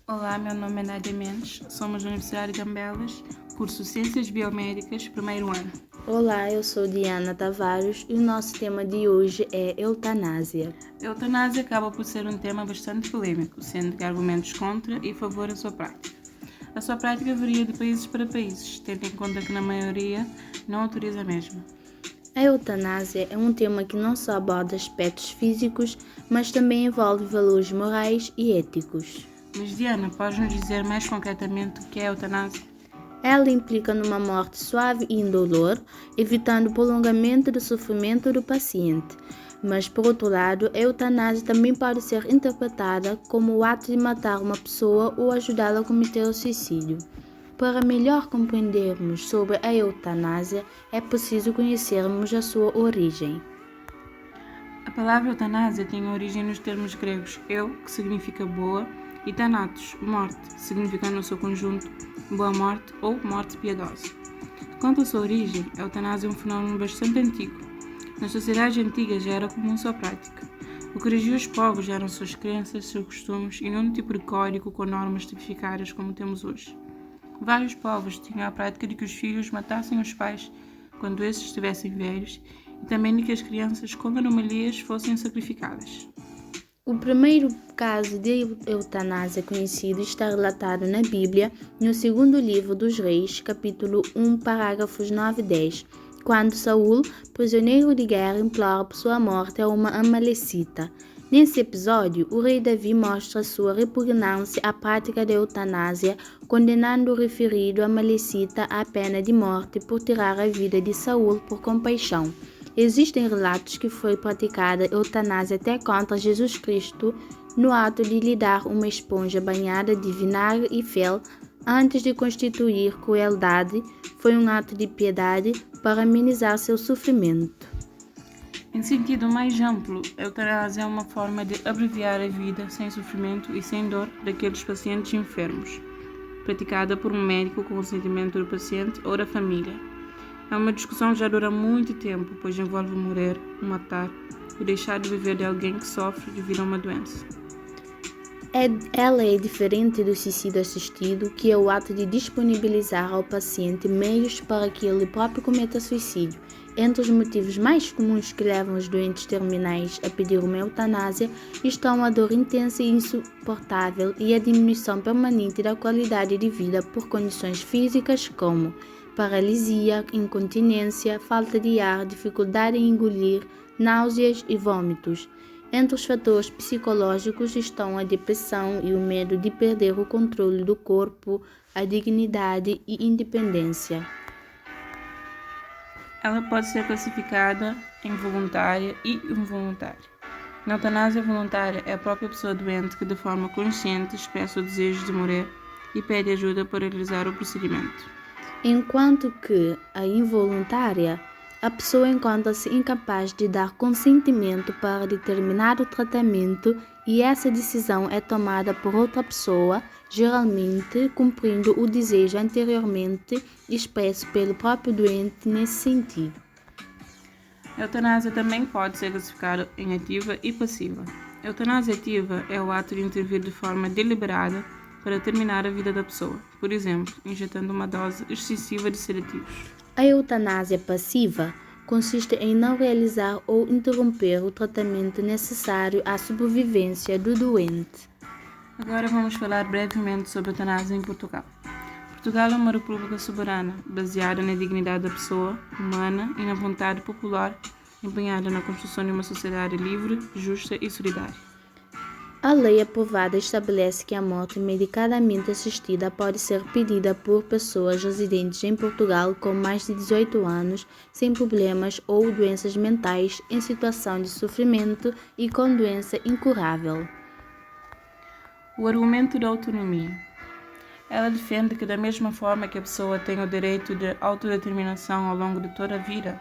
Olá, meu nome é Nádia Mendes, somos da Universidade de Gambelas, curso Ciências Biomédicas, primeiro ano. Olá, eu sou Diana Tavares e o nosso tema de hoje é eutanásia. A eutanásia acaba por ser um tema bastante polêmico, sendo que há argumentos contra e a favor da sua prática. A sua prática varia de países para países, tendo em conta que na maioria não autoriza a mesma. A eutanásia é um tema que não só aborda aspectos físicos, mas também envolve valores morais e éticos. Mas Diana, podes nos dizer mais concretamente o que é a eutanásia? Ela implica numa morte suave e indolor, evitando o prolongamento do sofrimento do paciente. Mas, por outro lado, a eutanásia também pode ser interpretada como o ato de matar uma pessoa ou ajudá-la a cometer o suicídio. Para melhor compreendermos sobre a eutanásia, é preciso conhecermos a sua origem. A palavra eutanásia tem origem nos termos gregos eu, que significa boa, e thanatos, morte, significando no seu conjunto boa morte ou morte piedosa. Quanto à sua origem, a eutanásia é um fenómeno bastante antigo. Nas sociedades antigas já era comum sua prática. O que regia os povos eram suas crenças, seus costumes e não um tipo de código com normas tipificadas como temos hoje. Vários povos tinham a prática de que os filhos matassem os pais quando esses estivessem velhos e também de que as crianças com anomalias fossem sacrificadas. O primeiro caso de eutanásia conhecido está relatado na Bíblia, no segundo livro dos Reis, capítulo 1, parágrafos 9 e 10, quando Saul, prisioneiro de guerra, implora por sua morte a uma amalecita. Nesse episódio, o rei Davi mostra sua repugnância à prática da eutanásia, condenando o referido amalecita à pena de morte por tirar a vida de Saul por compaixão. Existem relatos que foi praticada eutanásia até contra Jesus Cristo no ato de lhe dar uma esponja banhada de vinagre e fel antes de constituir crueldade. Foi um ato de piedade para amenizar seu sofrimento. Em sentido mais amplo, a eutanásia é uma forma de abreviar a vida sem sofrimento e sem dor daqueles pacientes enfermos, praticada por um médico com o consentimento do paciente ou da família. É uma discussão que já dura muito tempo, pois envolve morrer, matar ou deixar de viver de alguém que sofre devido a uma doença. Ela é diferente do suicídio assistido, que é o ato de disponibilizar ao paciente meios para que ele próprio cometa suicídio. Entre os motivos mais comuns que levam os doentes terminais a pedir uma eutanásia estão a dor intensa e insuportável e a diminuição permanente da qualidade de vida por condições físicas como paralisia, incontinência, falta de ar, dificuldade em engolir, náuseas e vômitos. Entre os fatores psicológicos estão a depressão e o medo de perder o controle do corpo, a dignidade e independência. Ela pode ser classificada em voluntária e involuntária. Na eutanásia voluntária, é a própria pessoa doente que de forma consciente expressa o desejo de morrer e pede ajuda para realizar o procedimento. Enquanto que a involuntária, a pessoa encontra-se incapaz de dar consentimento para determinado tratamento e essa decisão é tomada por outra pessoa, geralmente cumprindo o desejo anteriormente expresso pelo próprio doente nesse sentido. A eutanásia também pode ser classificada em ativa e passiva. A eutanásia ativa é o ato de intervir de forma deliberada para terminar a vida da pessoa, por exemplo, injetando uma dose excessiva de sedativos. A eutanásia passiva consiste em não realizar ou interromper o tratamento necessário à sobrevivência do doente. Agora vamos falar brevemente sobre a eutanásia em Portugal. Portugal é uma república soberana, baseada na dignidade da pessoa humana e na vontade popular, empenhada na construção de uma sociedade livre, justa e solidária. A lei aprovada estabelece que a morte medicadamente assistida pode ser pedida por pessoas residentes em Portugal com mais de 18 anos, sem problemas ou doenças mentais, em situação de sofrimento e com doença incurável. O argumento da autonomia. Ela defende que, da mesma forma que a pessoa tem o direito de autodeterminação ao longo de toda a vida,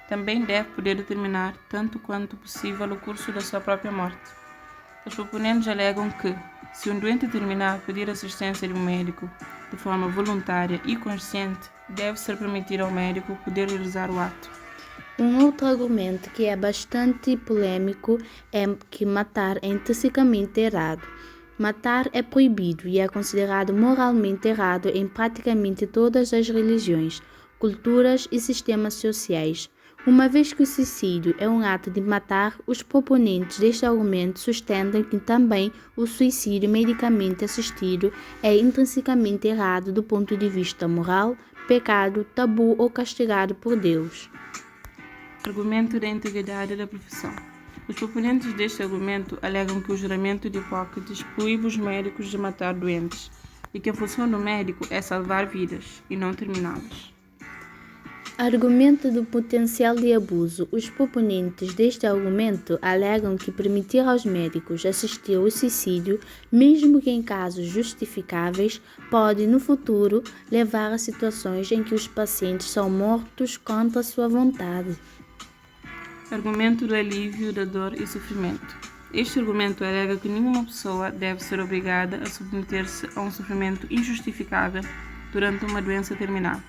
também deve poder determinar, tanto quanto possível, o curso da sua própria morte. Os proponentes alegam que, se um doente terminal pedir assistência de um médico de forma voluntária e consciente, deve ser permitido ao médico poder realizar o ato. Um outro argumento que é bastante polêmico é que matar é intrinsecamente errado. Matar é proibido e é considerado moralmente errado em praticamente todas as religiões, culturas e sistemas sociais. Uma vez que o suicídio é um ato de matar, os proponentes deste argumento sustentam que também o suicídio medicamente assistido é intrinsecamente errado do ponto de vista moral, pecado, tabu ou castigado por Deus. Argumento da integridade da profissão. Os proponentes deste argumento alegam que o juramento de Hipócrates proíbe os médicos de matar doentes e que a função do médico é salvar vidas e não terminá-las. Argumento do potencial de abuso. Os proponentes deste argumento alegam que permitir aos médicos assistir ao suicídio, mesmo que em casos justificáveis, pode, no futuro, levar a situações em que os pacientes são mortos contra sua vontade. Argumento do alívio da dor e sofrimento. Este argumento alega que nenhuma pessoa deve ser obrigada a submeter-se a um sofrimento injustificável durante uma doença terminal,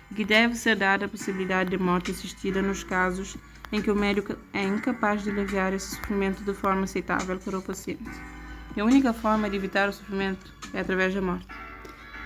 e que deve ser dada a possibilidade de morte assistida nos casos em que o médico é incapaz de aliviar esse sofrimento de forma aceitável para o paciente. E a única forma de evitar o sofrimento é através da morte.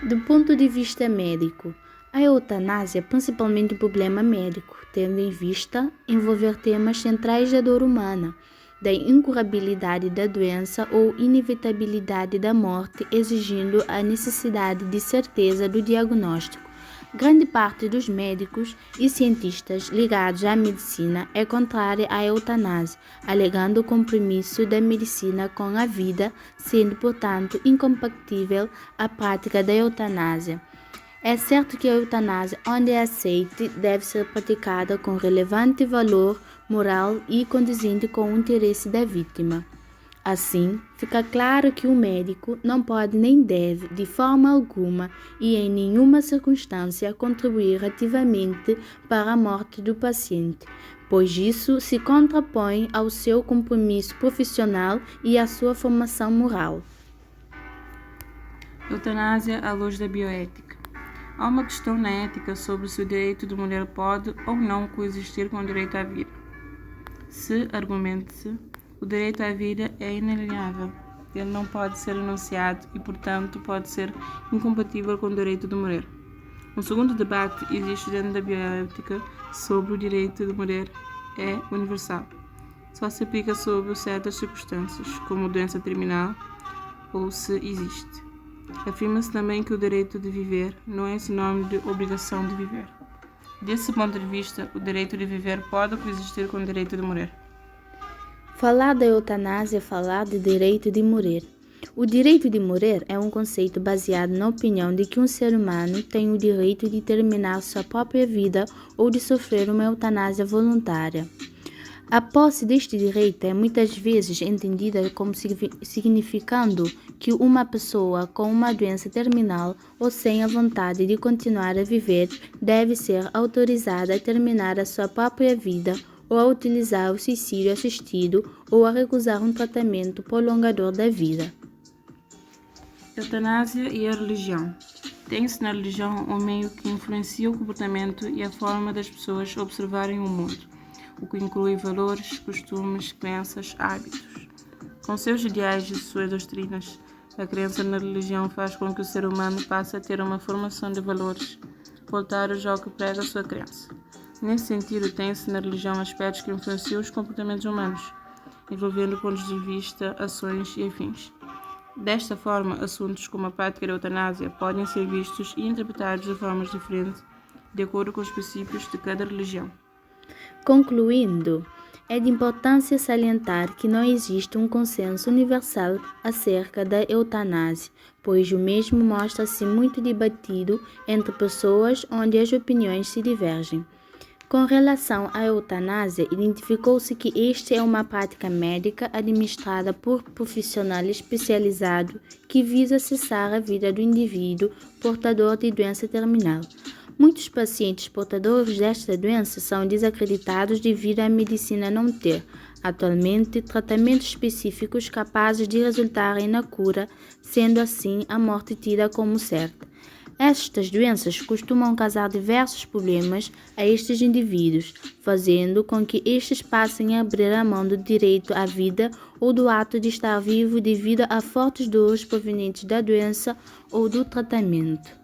Do ponto de vista médico, a eutanásia é principalmente um problema médico, tendo em vista envolver temas centrais da dor humana, da incurabilidade da doença ou inevitabilidade da morte, exigindo a necessidade de certeza do diagnóstico. Grande parte dos médicos e cientistas ligados à medicina é contrária à eutanásia, alegando o compromisso da medicina com a vida, sendo, portanto, incompatível a prática da eutanásia. É certo que a eutanásia, onde é aceite, deve ser praticada com relevante valor moral e condizente com o interesse da vítima. Assim, fica claro que o médico não pode nem deve, de forma alguma e em nenhuma circunstância, contribuir ativamente para a morte do paciente, pois isso se contrapõe ao seu compromisso profissional e à sua formação moral. Eutanásia à luz da bioética. Há uma questão na ética sobre se o direito da mulher pode ou não coexistir com o direito à vida. Argumente-se, o direito à vida é inalienável. Ele não pode ser enunciado e, portanto, pode ser incompatível com o direito de morrer. Um segundo debate existe dentro da bioética sobre o direito de morrer é universal. Só se aplica sob certas circunstâncias, como doença terminal ou se existe. Afirma-se também que o direito de viver não é sinônimo de obrigação de viver. Desse ponto de vista, o direito de viver pode coexistir com o direito de morrer. Falar da eutanásia é falar do direito de morrer. O direito de morrer é um conceito baseado na opinião de que um ser humano tem o direito de terminar sua própria vida ou de sofrer uma eutanásia voluntária. A posse deste direito é muitas vezes entendida como significando que uma pessoa com uma doença terminal ou sem a vontade de continuar a viver deve ser autorizada a terminar a sua própria vida ou a utilizar o suicídio assistido ou a recusar um tratamento prolongador da vida. Eutanásia e a religião. Tem-se na religião um meio que influencia o comportamento e a forma das pessoas observarem o mundo, o que inclui valores, costumes, crenças, hábitos. Com seus ideais e suas doutrinas, a crença na religião faz com que o ser humano passe a ter uma formação de valores voltados ao que prega a sua crença. Nesse sentido, tem-se na religião aspectos que influenciam os comportamentos humanos, envolvendo pontos de vista, ações e afins. Desta forma, assuntos como a prática da eutanásia podem ser vistos e interpretados de formas diferentes, de acordo com os princípios de cada religião. Concluindo, é de importância salientar que não existe um consenso universal acerca da eutanásia, pois o mesmo mostra-se muito debatido entre pessoas onde as opiniões se divergem. Com relação à eutanásia, identificou-se que esta é uma prática médica administrada por profissional especializado que visa cessar a vida do indivíduo portador de doença terminal. Muitos pacientes portadores desta doença são desacreditados devido à medicina não ter, atualmente, tratamentos específicos capazes de resultarem na cura, sendo assim a morte tida como certa. Estas doenças costumam causar diversos problemas a estes indivíduos, fazendo com que estes passem a abrir a mão do direito à vida ou do ato de estar vivo devido a fortes dores provenientes da doença ou do tratamento.